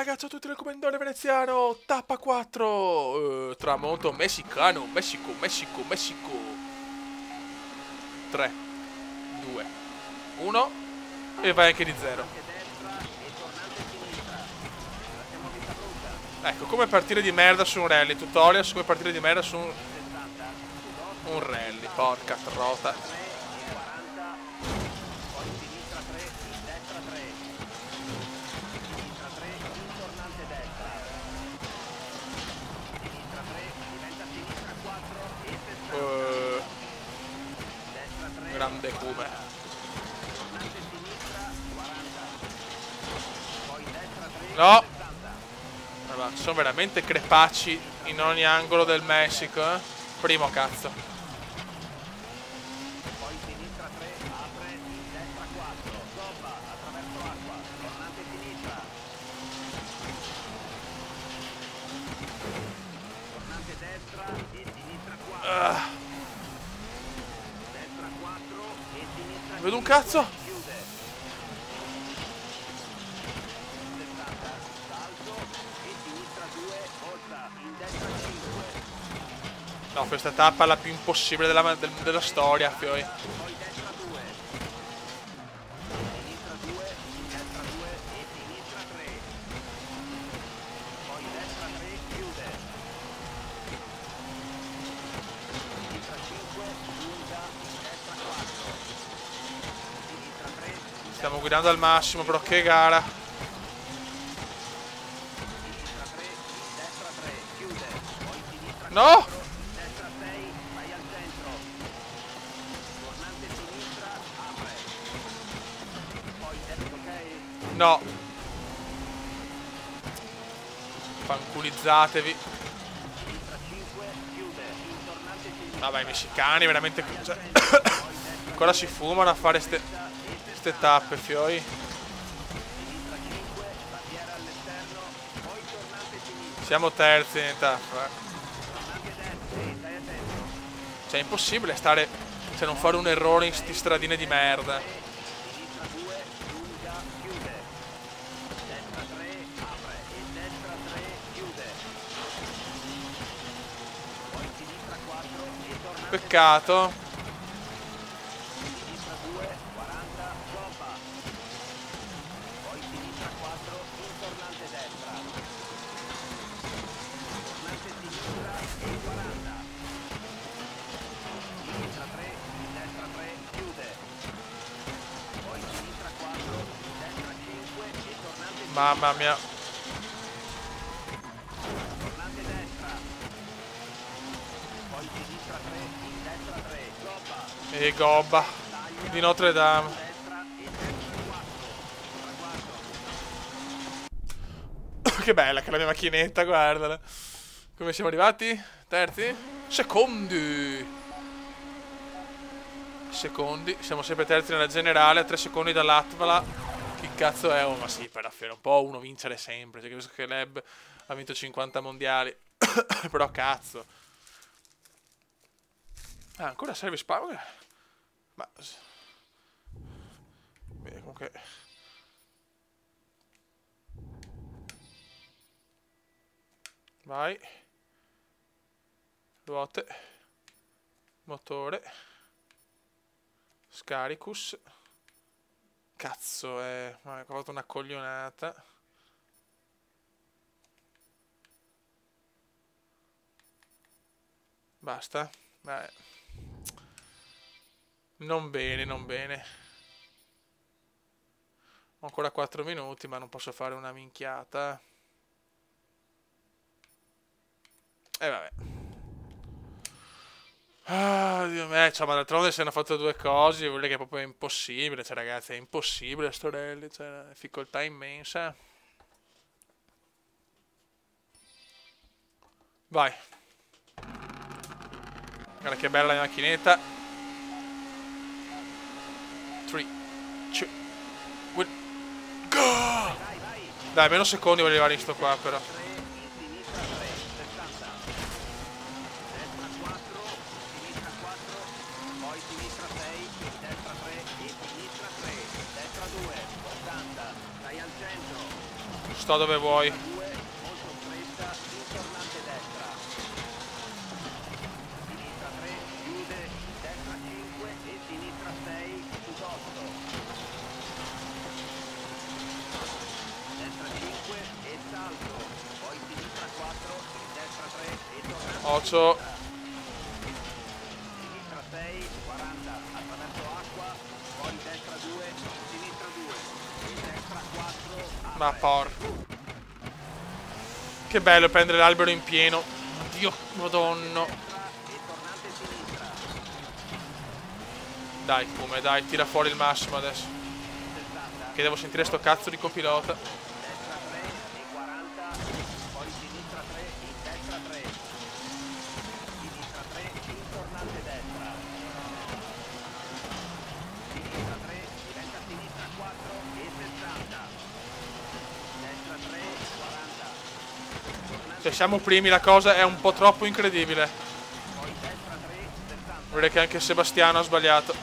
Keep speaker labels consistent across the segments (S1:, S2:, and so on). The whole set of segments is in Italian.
S1: ragazzi, ciao a tutti, il comandante veneziano, tappa 4, tramonto messicano, Messico, 3, 2, 1, e vai anche di 0. Ecco, come partire di merda su un rally, tutorial su come partire di merda su un rally, porca trota. Grande come. No! Allora, sono veramente crepacci in ogni angolo del Messico, eh? Primo cazzo. Vedo un cazzo? No, questa tappa è la più impossibile della storia, Fioi. Stiamo guidando al massimo, però che gara. No! No! Fanculizzatevi. Vabbè, i messicani veramente... Cioè, ancora si fumano a fare ste tappe, Fioi. Siamo terzi in tappa. Cioè, è impossibile stare... Cioè, non fare un errore in sti stradine di merda. Peccato. Mamma mia. E gobba di Notre Dame. Che bella che la mia macchinetta, guardala. Come siamo arrivati? Terzi? Secondi. Siamo sempre terzi nella generale, a 3 secondi dall'Atvala. Chi cazzo è? Oh, ma sì, per affare un po' uno vincere sempre. Cioè, capisco che Leb ha vinto 50 mondiali. Però cazzo. Ah, ancora service power? Ma... Bene, comunque... Vai. Ruote. Motore. Scaricus. Cazzo, ho fatto una coglionata. Basta. Beh. Non bene, non bene. Ho ancora 4 minuti, ma non posso fare una minchiata. Vabbè. Ah, Dio mio, cioè, ma d'altronde se hanno fatto 2 cose, vuol dire che è proprio impossibile. Cioè, ragazzi, è impossibile sto rally. Cioè, una difficoltà immensa. Vai. Guarda che bella la macchinetta. 3, 2, 1, go! Dai, meno secondi voglio arrivare in sto qua, però. Sto dove vuoi. Occhio. Ma porco. Che bello prendere l'albero in pieno. Oddio, madonna. Dai, come dai, tira fuori il massimo adesso. Che devo sentire sto cazzo di copilota. Se siamo primi la cosa è un po' troppo incredibile. Vorrei che anche Sebastiano ha sbagliato.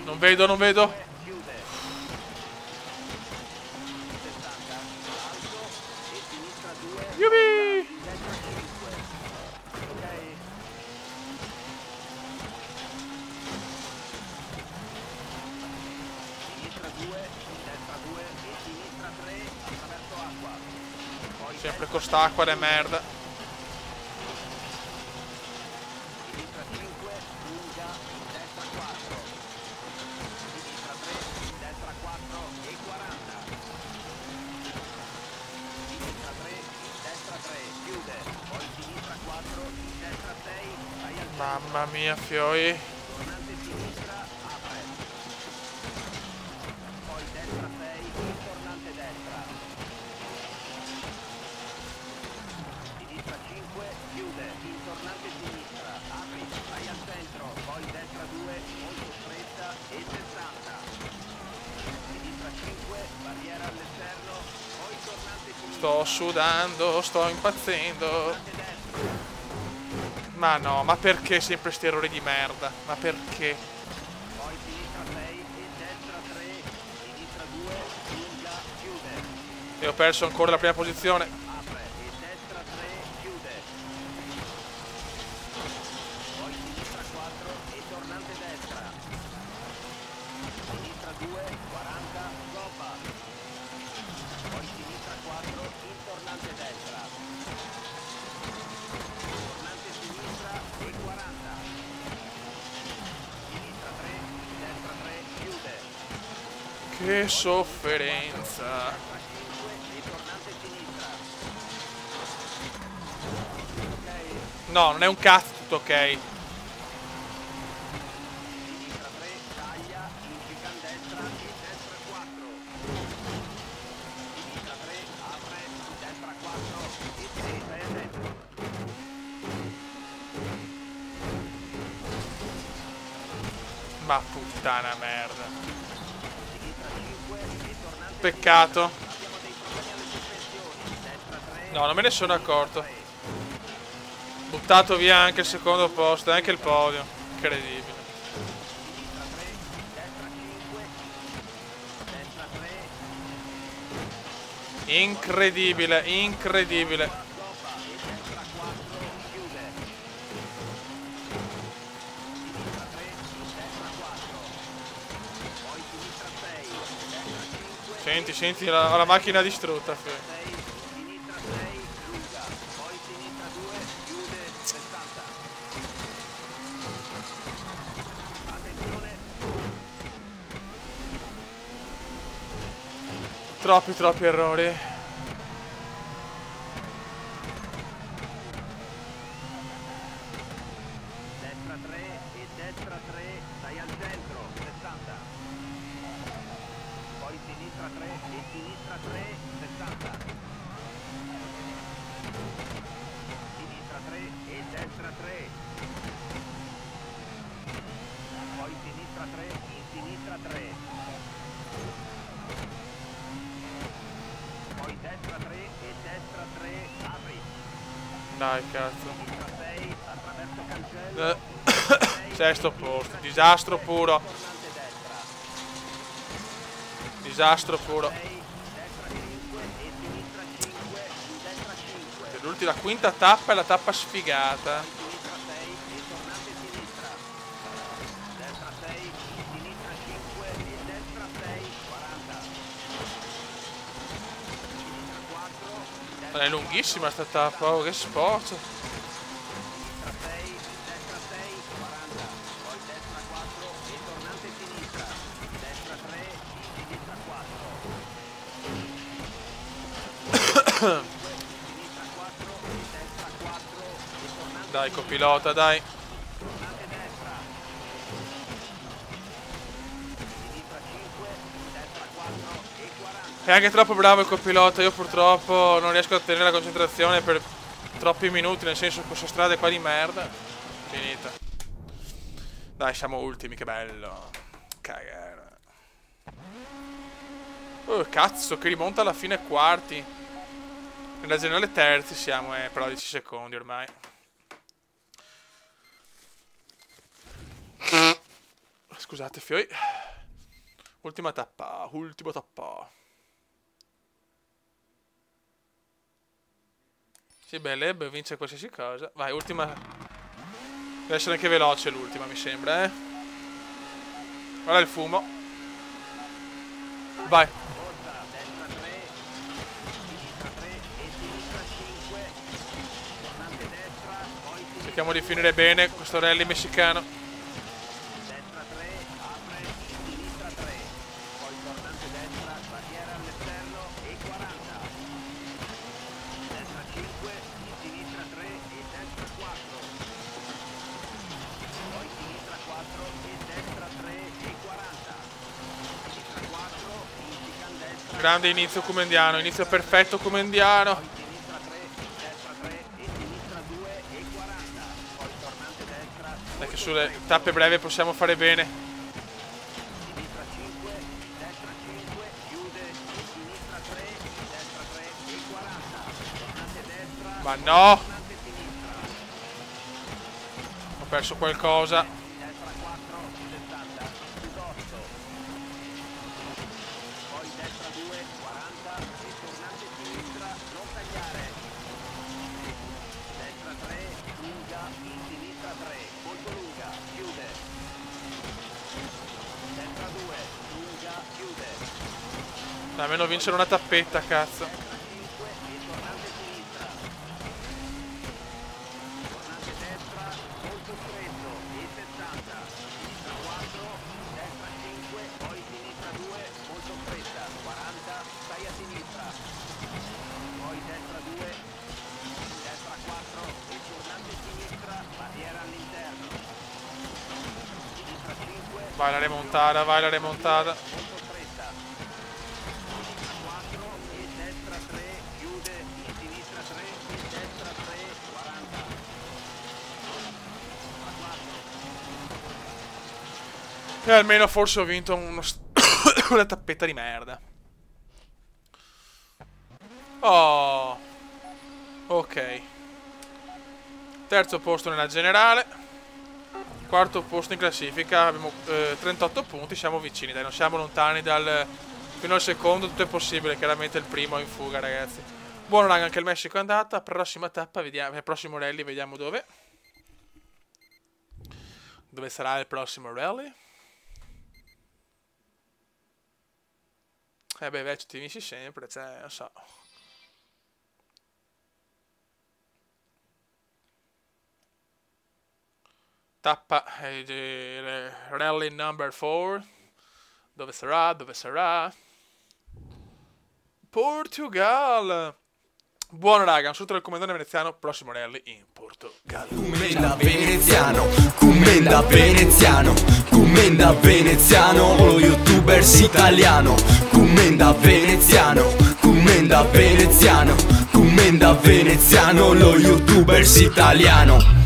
S1: Non vedo, non vedo. Yubi! Sempre con st'acqua di merda. Mamma mia, fioi. Sto sudando, sto impazzendo. Ma no, ma perché sempre sti errori di merda? Ma perché? E ho perso ancora la prima posizione. Che sofferenza. No, non è un cazzo tutto ok. Ma puttana merda. Peccato. No, non me ne sono accorto. Buttato via anche il secondo posto, anche il podio. Incredibile. Incredibile, incredibile. Senti, senti la macchina distrutta. Troppi errori.
S2: Destra 3 e destra 3, stai al centro, 60. Poi sinistra 3 e sinistra 3, 60. Sinistra 3 e destra 3. Poi sinistra 3
S1: Dai, cazzo. Sesto posto. Disastro puro. Disastro puro. L'ultima, la quinta tappa è la tappa sfigata. È lunghissima sta tappa, oh, che sport. Dai copilota, dai. È anche troppo bravo il copilota, io purtroppo non riesco a tenere la concentrazione per troppi minuti, nel senso che questa strada è qua di merda. Finita. Dai, siamo ultimi, che bello. Cagare. Oh, cazzo, che rimonta alla fine quarti. Nella generale terzi siamo, però 10 secondi ormai. Scusate, fioi. Ultima tappa, ultimo tappa. Sì, beh, Leb vince qualsiasi cosa. Vai, ultima. Deve essere anche veloce l'ultima, mi sembra, Guarda il fumo. Vai. Cerchiamo di finire bene questo rally messicano. Grande inizio Comendiano, inizio perfetto Comendiano. Dai che sulle tappe brevi possiamo fare bene. Ma no! Ho perso qualcosa. Almeno vincere una tappetta, cazzo. Vai la remontata, vai la remontata. E almeno forse ho vinto una tappetta di merda. Oh. Ok. Terzo posto nella generale. Quarto posto in classifica. Abbiamo 38 punti. Siamo vicini, dai, non siamo lontani dal... Fino al secondo tutto è possibile. Chiaramente il primo è in fuga, ragazzi. Buono, raga, anche il Messico è andata. Prossima tappa, vediamo. Il prossimo rally, vediamo dove. Dove sarà il prossimo rally? Beh, invece ti vinci sempre, cioè, non so. Tappa rally number 4. Dove sarà? Dove sarà? Portugal. Buono, raga, un saluto dal comandante veneziano. Prossimo rally in Portogallo.
S3: Commenda veneziano, commenda veneziano, commenda veneziano, lo youtubers italiano. Commenda veneziano, commenda veneziano, commenda veneziano, lo youtubers italiano.